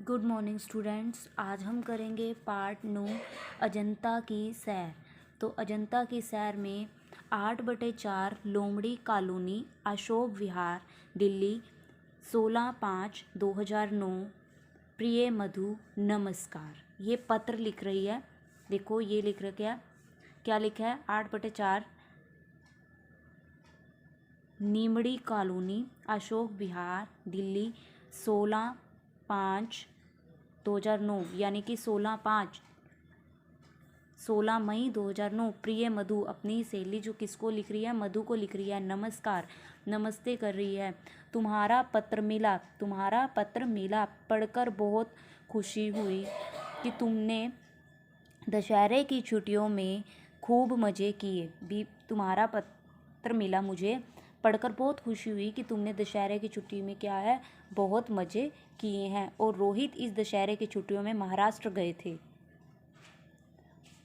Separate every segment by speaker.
Speaker 1: Good morning students. आज हम करेंगे पार्ट 9 अजंता की सैर। तो अजंता की सैर में 8/4 लोमड़ी कॉलोनी, अशोक विहार, दिल्ली, 16/5/2009। प्रिय मधु, नमस्कार। ये पत्र लिख रही है। देखो ये लिख रहा क्या लिखा है। 8/4 नीमड़ी कॉलोनी, अशोक विहार, दिल्ली, 16/5/2009 यानी कि 16 मई 2009। प्रिय मधु, अपनी सहेली जो किसको लिख रही है, मधु को लिख रही है। नमस्कार, नमस्ते कर रही है। तुम्हारा पत्र मिला, पढ़कर बहुत खुशी हुई कि तुमने दशहरे की छुट्टियों में खूब मज़े किए। भी तुम्हारा पत्र मिला मुझे, पढ़कर बहुत खुशी हुई कि तुमने दशहरे की छुट्टी में क्या है, बहुत मज़े किए हैं। और रोहित इस दशहरे की छुट्टियों में महाराष्ट्र गए थे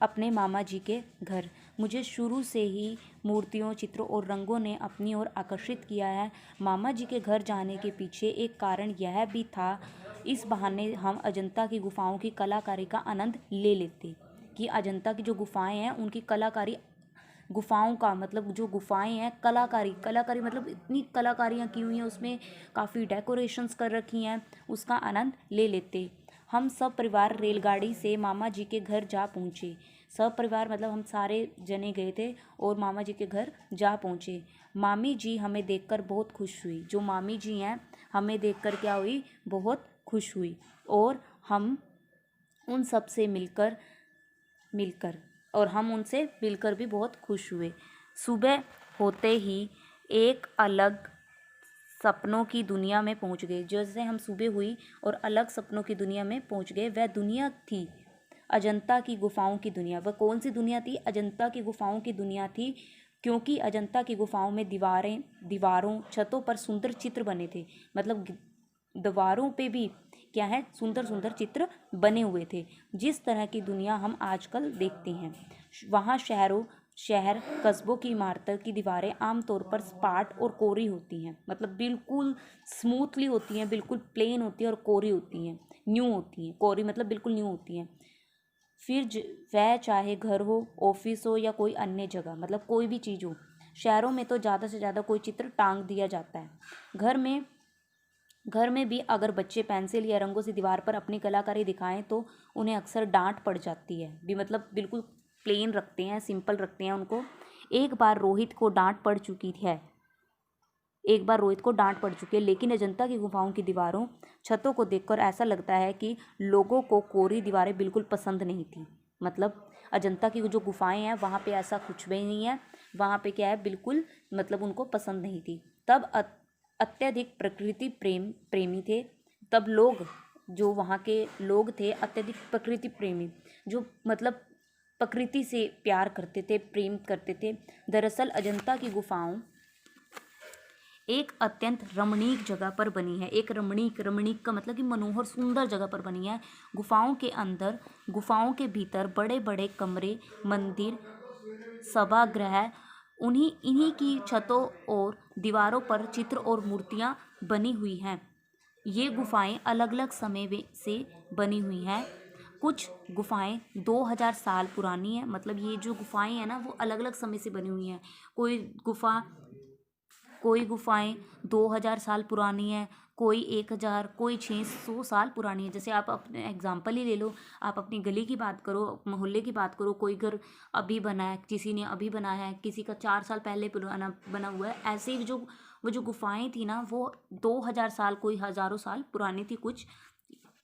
Speaker 1: अपने मामा जी के घर। मुझे शुरू से ही मूर्तियों, चित्रों और रंगों ने अपनी ओर आकर्षित किया है। मामा जी के घर जाने के पीछे एक कारण यह भी था, इस बहाने हम अजंता की गुफाओं की कलाकारी का आनंद ले लेते। कि अजंता की जो गुफाएं हैं उनकी कलाकारी, गुफाओं का मतलब जो गुफाएं हैं, कलाकारी मतलब इतनी कलाकारियाँ की हुई हैं उसमें, काफ़ी डेकोरेशंस कर रखी हैं, उसका आनंद ले लेते। हम सब परिवार रेलगाड़ी से मामा जी के घर जा पहुँचे। सब परिवार मतलब हम सारे जने गए थे और मामा जी के घर जा पहुँचे। मामी जी हमें देखकर बहुत खुश हुई। जो मामी जी हैं हमें देखकर क्या हुई, बहुत खुश हुई। और हम उन सब से मिलकर हम उनसे मिलकर भी बहुत खुश हुए। सुबह होते ही एक अलग सपनों की दुनिया में पहुंच गए। जैसे हम सुबह हुई और अलग सपनों की दुनिया में पहुंच गए। वह दुनिया थी अजंता की गुफाओं की दुनिया। वह कौन सी दुनिया थी? अजंता की गुफाओं की दुनिया थी। क्योंकि अजंता की गुफाओं में दीवारों, छतों पर सुंदर चित्र बने थे। मतलब दीवारों पे भी क्या है, सुंदर सुंदर चित्र बने हुए थे। जिस तरह की दुनिया हम आजकल देखते हैं। वहाँ शहर कस्बों की इमारतों की दीवारें आमतौर पर सपाट और कोरी होती हैं। मतलब बिल्कुल स्मूथली होती हैं, बिल्कुल प्लेन होती हैं और कोरी होती हैं, न्यू होती हैं। कोरी मतलब बिल्कुल न्यू होती हैं। फिर वह चाहे घर हो, ऑफिस हो या कोई अन्य जगह, मतलब कोई भी चीज़ हो। शहरों में तो ज़्यादा से ज़्यादा कोई चित्र टांग दिया जाता है। घर में भी अगर बच्चे पेंसिल या रंगों से दीवार पर अपनी कलाकारी दिखाएं तो उन्हें अक्सर डांट पड़ जाती है। भी मतलब बिल्कुल प्लेन रखते हैं, सिंपल रखते हैं उनको। एक बार रोहित को डांट पड़ चुकी है लेकिन अजंता की गुफाओं की दीवारों, छतों को देखकर ऐसा लगता है कि लोगों को कोरी दीवारें बिल्कुल पसंद नहीं थी। मतलब अजंता की जो गुफाएं हैं वहाँ पे ऐसा कुछ भी नहीं है। वहाँ पे क्या है, बिल्कुल मतलब उनको पसंद नहीं थी। तब अत्यधिक प्रकृति प्रेमी थे। तब लोग, जो वहाँ के लोग थे, अत्यधिक प्रकृति प्रेमी, जो मतलब प्रकृति से प्यार करते थे, प्रेम करते थे। दरअसल अजंता की गुफाओं एक अत्यंत रमणीक जगह पर बनी है। एक रमणीक का मतलब कि मनोहर, सुंदर जगह पर बनी है। गुफाओं के भीतर बड़े बड़े कमरे, मंदिर, सभागृह, इन्हीं की छतों और दीवारों पर चित्र और मूर्तियां बनी हुई हैं। ये गुफाएं अलग अलग समय से बनी हुई हैं। कुछ गुफाएं 2000 साल पुरानी है। मतलब ये जो गुफाएं हैं ना वो अलग अलग समय से बनी हुई हैं। कोई गुफाएं 2000 साल पुरानी है, कोई 1000, कोई 600 साल पुरानी है। जैसे आप अपने एग्जाम्पल ही ले लो, आप अपनी गली की बात करो, मोहल्ले की बात करो। कोई घर अभी बना है, किसी ने अभी बनाया है, किसी का 4 साल पहले पुराना बना हुआ है। ऐसे ही वो जो गुफाएं थी ना वो 2000 साल, कोई हज़ारों साल पुरानी थी। कुछ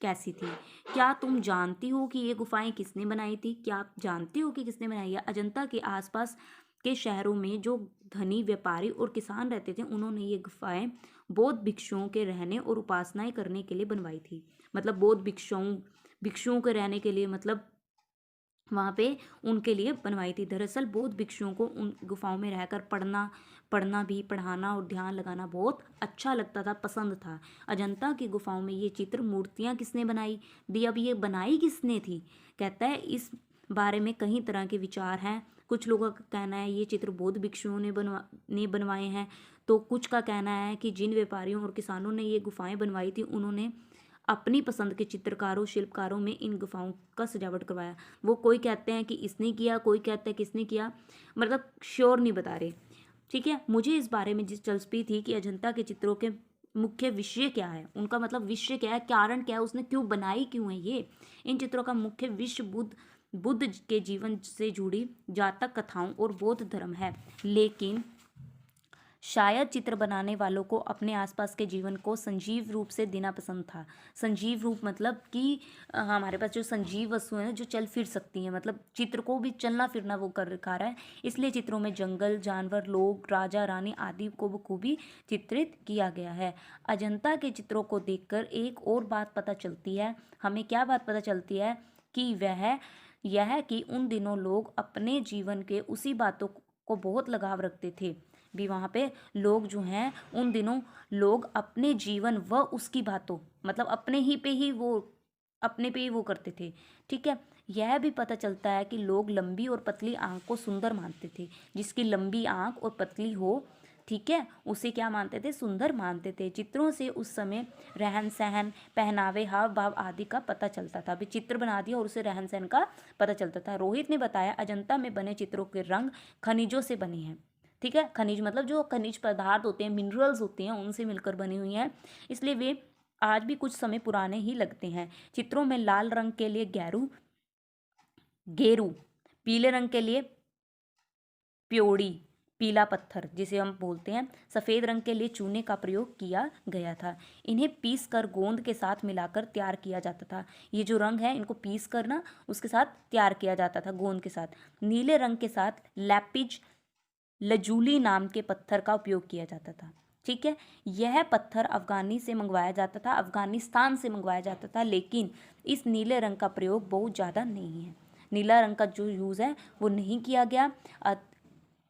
Speaker 1: कैसी थी? क्या तुम जानती हो कि ये गुफाएं किसने बनाई थी? क्या आप जानती हो कि किसने बनाई है? अजंता के आसपास के शहरों में जो धनी व्यापारी और किसान रहते थे, उन्होंने ये गुफाएं बौद्ध भिक्षुओं के रहने और उपासनाएं करने के लिए बनवाई थी। मतलब बौद्ध भिक्षुओं के रहने के लिए, मतलब वहाँ पे उनके लिए बनवाई थी। दरअसल बौद्ध भिक्षुओं को उन गुफाओं में रहकर पढ़ाना और ध्यान लगाना बहुत अच्छा लगता था, पसंद था। अजंता की गुफाओं में ये चित्र मूर्तियाँ किसने बनाई दी? अब ये बनाई किसने थी? कहता है इस बारे में कई तरह के विचार हैं। कुछ लोगों का कहना है ये चित्र बौद्ध भिक्षुओं ने बनवाए हैं। तो कुछ का कहना है कि जिन व्यापारियों और किसानों ने ये गुफाएं बनवाई थी उन्होंने अपनी पसंद के चित्रकारों शिल्पकारों में इन गुफाओं का सजावट करवाया। वो कोई कहते हैं कि इसने किया, कोई कहता है किसने किया, मतलब श्योर नहीं बता रहे। ठीक है, मुझे इस बारे में दिलचस्पी थी कि अजंता के चित्रों के मुख्य विषय क्या है, उनका मतलब विषय क्या है, कारण क्या है, उसने क्यों बनाई क्यों है ये। इन चित्रों का मुख्य विषय बुद्ध के जीवन से जुड़ी जातक कथाओं और बौद्ध धर्म है। लेकिन शायद चित्र बनाने वालों को अपने आसपास के जीवन को सजीव रूप से देना पसंद था। सजीव रूप मतलब कि हमारे पास जो सजीव वस्तुएं हैं जो चल फिर सकती हैं, मतलब चित्र को भी चलना फिरना वो कर रखा है। इसलिए चित्रों में जंगल, जानवर, लोग, राजा, रानी आदि को बखूबी चित्रित किया गया है। अजंता के चित्रों को देखकर एक और बात पता चलती है। हमें क्या बात पता चलती है कि यह कि उन दिनों लोग अपने जीवन के उसी बातों को बहुत लगाव रखते थे। भी वहाँ पे लोग जो हैं उन दिनों लोग अपने जीवन व उसकी बातों मतलब अपने पे ही वो करते थे। ठीक है, यह भी पता चलता है कि लोग लंबी और पतली आंख को सुंदर मानते थे। जिसकी लंबी आंख और पतली हो, ठीक है, उसे क्या मानते थे, सुंदर मानते थे। चित्रों से उस समय रहन सहन, पहनावे, हाव भाव आदि का पता चलता था। अभी चित्र बना दिया और उसे रहन सहन का पता चलता था। रोहित ने बताया अजंता में बने चित्रों के रंग खनिजों से बने हैं। ठीक है, खनिज मतलब जो खनिज पदार्थ होते हैं, मिनरल्स होते हैं, उनसे मिलकर बनी हुई हैं, इसलिए वे आज भी कुछ समय पुराने ही लगते हैं। चित्रों में लाल रंग के लिए गेरू, पीले रंग के लिए प्योड़ी, पीला पत्थर जिसे हम बोलते हैं, सफ़ेद रंग के लिए चूने का प्रयोग किया गया था। इन्हें पीस कर गोंद के साथ मिलाकर तैयार किया जाता था। ये जो रंग है इनको पीस कर ना उसके साथ तैयार किया जाता था गोंद के साथ। नीले रंग के साथ लैपिज लजूली नाम के पत्थर का उपयोग किया जाता था। ठीक है, यह पत्थर अफगानिस्तान से मंगवाया जाता था, लेकिन इस नीले रंग का प्रयोग बहुत ज़्यादा नहीं है। नीला रंग का जो यूज़ है वो नहीं किया गया।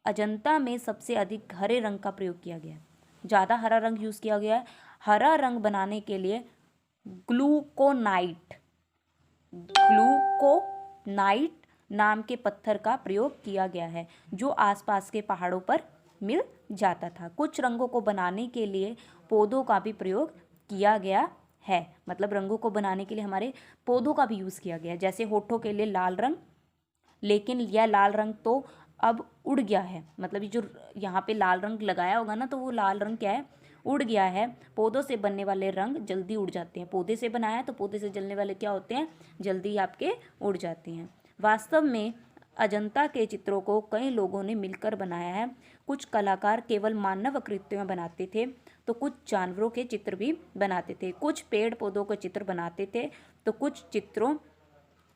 Speaker 1: अजंता में सबसे अधिक हरे रंग का प्रयोग किया गया है, ज़्यादा हरा रंग यूज़ किया गया है। हरा रंग बनाने के लिए ग्लूकोनाइट नाम के पत्थर का प्रयोग किया गया है, जो आसपास के पहाड़ों पर मिल जाता था। कुछ रंगों को बनाने के लिए पौधों का भी प्रयोग किया गया है, मतलब रंगों को बनाने के लिए हमारे पौधों का भी यूज़ किया गया है। जैसे होठों के लिए लाल रंग, लेकिन यह लाल रंग तो अब उड़ गया है, मतलब ये जो यहाँ पे लाल रंग लगाया होगा ना, तो वो लाल रंग क्या है, उड़ गया है। पौधों से बनने वाले रंग जल्दी उड़ जाते हैं। पौधे से बनाया है तो पौधे से जलने वाले क्या होते हैं, जल्दी आपके उड़ जाते हैं। वास्तव में अजंता के चित्रों को कई लोगों ने मिलकर बनाया है। कुछ कलाकार केवल मानव आकृतियाँ बनाते थे तो कुछ जानवरों के चित्र भी बनाते थे, कुछ पेड़ पौधों के चित्र बनाते थे तो कुछ चित्रों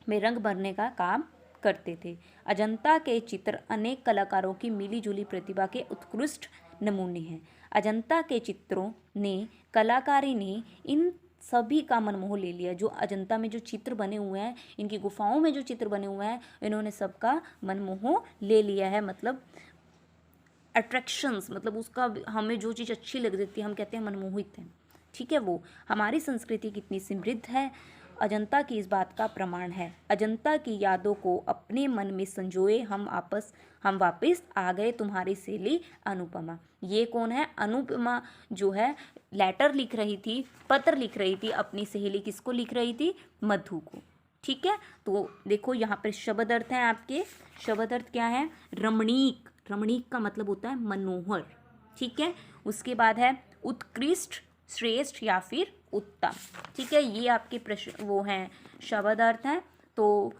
Speaker 1: में रंग भरने का काम करते थे। अजंता के चित्र अनेक कलाकारों की मिलीजुली प्रतिभा के उत्कृष्ट नमूने हैं। अजंता के चित्रों ने कलाकारी ने इन सभी का मन मोह ले लिया। जो अजंता में जो चित्र बने हुए हैं, इनकी गुफाओं में जो चित्र बने हुए हैं, इन्होंने सबका मन मोह ले लिया है। मतलब अट्रैक्शंस, मतलब उसका हमें जो चीज़ अच्छी लग जाती है हम कहते हैं मनमोहित है। ठीक है, वो हमारी संस्कृति कितनी समृद्ध है, अजंता की इस बात का प्रमाण है। अजंता की यादों को अपने मन में संजोए हम वापस आ गए तुम्हारी सहेली अनुपमा। ये कौन है, अनुपमा जो है लेटर लिख रही थी, पत्र लिख रही थी अपनी सहेली, किसको लिख रही थी, मधु को। ठीक है, तो देखो यहाँ पर शब्द अर्थ हैं आपके। शब्द अर्थ क्या है, रमणीक, रमणीक का मतलब होता है मनोहर। ठीक है, उसके बाद है उत्कृष्ट, श्रेष्ठ या फिर उत्तम। ठीक है, ये आपके प्रश्न वो हैं शब्द अर्थ हैं। तो